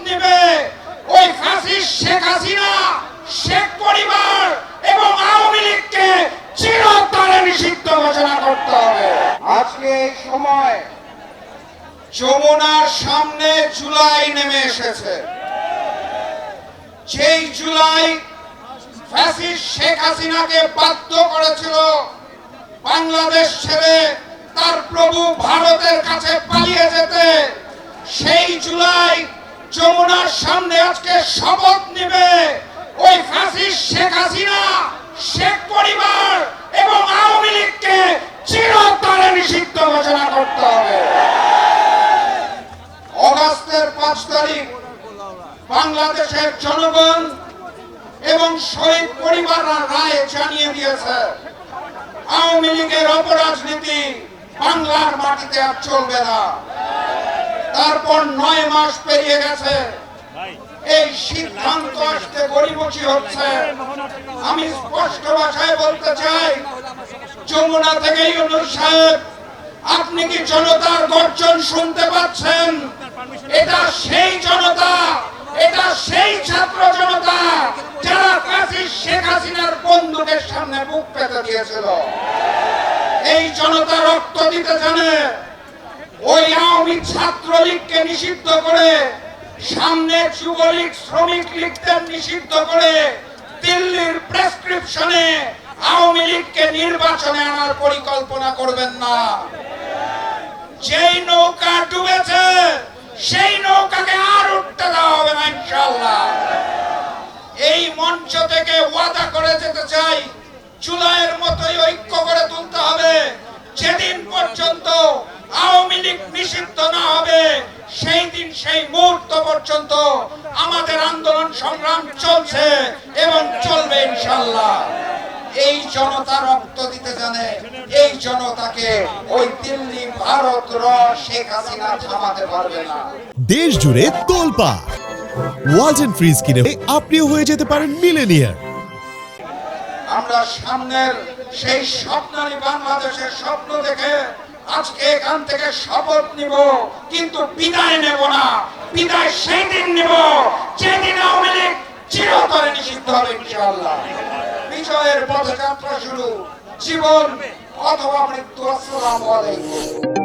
নেবে ওই ফ্যাসিস্ট শেখ হাসিনা, শেখ পরিবার এবং আওয়ামী লীগকে চিরতরে নিষিদ্ধ ঘোষণা করতে হবে। আজকে এই সময় যমুনার সামনে জুলাই নেমে এসেছে। যেই জুলাই ফ্যাসিস্ট শেখ হাসিনাকে বাধ্য করেছিল বাংলাদেশ ছেড়ে তার প্রভু ভারতের কাছে পালিয়ে যেতে, সেই জুলাই যমুনার সামনে আজকে শপথ নেবে ওই ফ্যাসিস্ট শেখ হাসিনা, শেখ পরিবার এবং আওয়ামী লীগকে চিরতরে নিষিদ্ধ ঘোষণা করতে হবে। অগাস্টের ৫ তারিখ বাংলাদেশের জনগণ এবং শহীদ পরিবাররা রায় জানিয়ে দিয়েছে, আওয়ামী লীগের অপরাজনীতি বাংলার মাটিতে আর চলবে না। তারপর ৯ মাস পেরিয়ে গেছে, এই সিদ্ধান্ত আসতে গড়িমসি হচ্ছে। আমি স্পষ্ট ভাষায় বলতে চাই, যমুনা থেকে ইউনূস সাহেব, আপনি কি জনতার গর্জন শুনতে পাচ্ছেন? এটা সেই জনতা, এটা সেই ছাত্র জনতা যারা ফ্যাসিস্ট শেখ হাসিনার বন্দুকের সামনে বুক পেতে দিয়েছিল। এই জনতা রক্ত দিতে জানে। ওই আওয়ামী ছাত্রলীগকে নিষিদ্ধ করে, সামনে যুবলীগ শ্রমিক লীগদের নিষিদ্ধ করে, দিল্লির প্রেসক্রিপশনে আওয়ামী লীগকে নির্বাচনে আনার পরিকল্পনা করবেন না। যেই নৌকা ডুবেছে সেই নৌকাকে আর উঠতে দেওয়া হবে না ইনশাআল্লাহ। এই মঞ্চ থেকে ওয়াদা করে যেতে চাই, জুলাইয়ের মতোই ঐক্য করে তুলতে হবে। যেদিন পর্যন্ত আওয়ামী লীগ নিষিদ্ধ না হবে, সেই দিন সেই মুহূর্ত পর্যন্ত আমাদের আন্দোলন সংগ্রাম চলছে এবং চলবে ইনশাআল্লাহ। এই জনতা রক্ত দিতে জানে, এই জনতাকে ওই দিল্লি ভারত শেখ হাসিনা থামাতে পারবে না। দেশ জুড়ে তোলপাড় ওয়ালটন ফ্রিজ কিনে আপনিও হয়ে যেতে পারেন মিলেনিয়ার। আমরা সামনের সেই স্বপ্নালী বাংলাদেশের স্বপ্ন দেখে আজকে এখান থেকে শপথ নিব, কিন্তু বিদায় নেব না। বিদায় সেই দিন নেব যেদিন আওয়ামী লীগ চিরতরে নিষিদ্ধ হবে ইনশাআল্লাহ। বিজয়ের পথযাত্রা শুরু, জীবন অথবা মৃত্যু। আসসালামু আলাইকুম।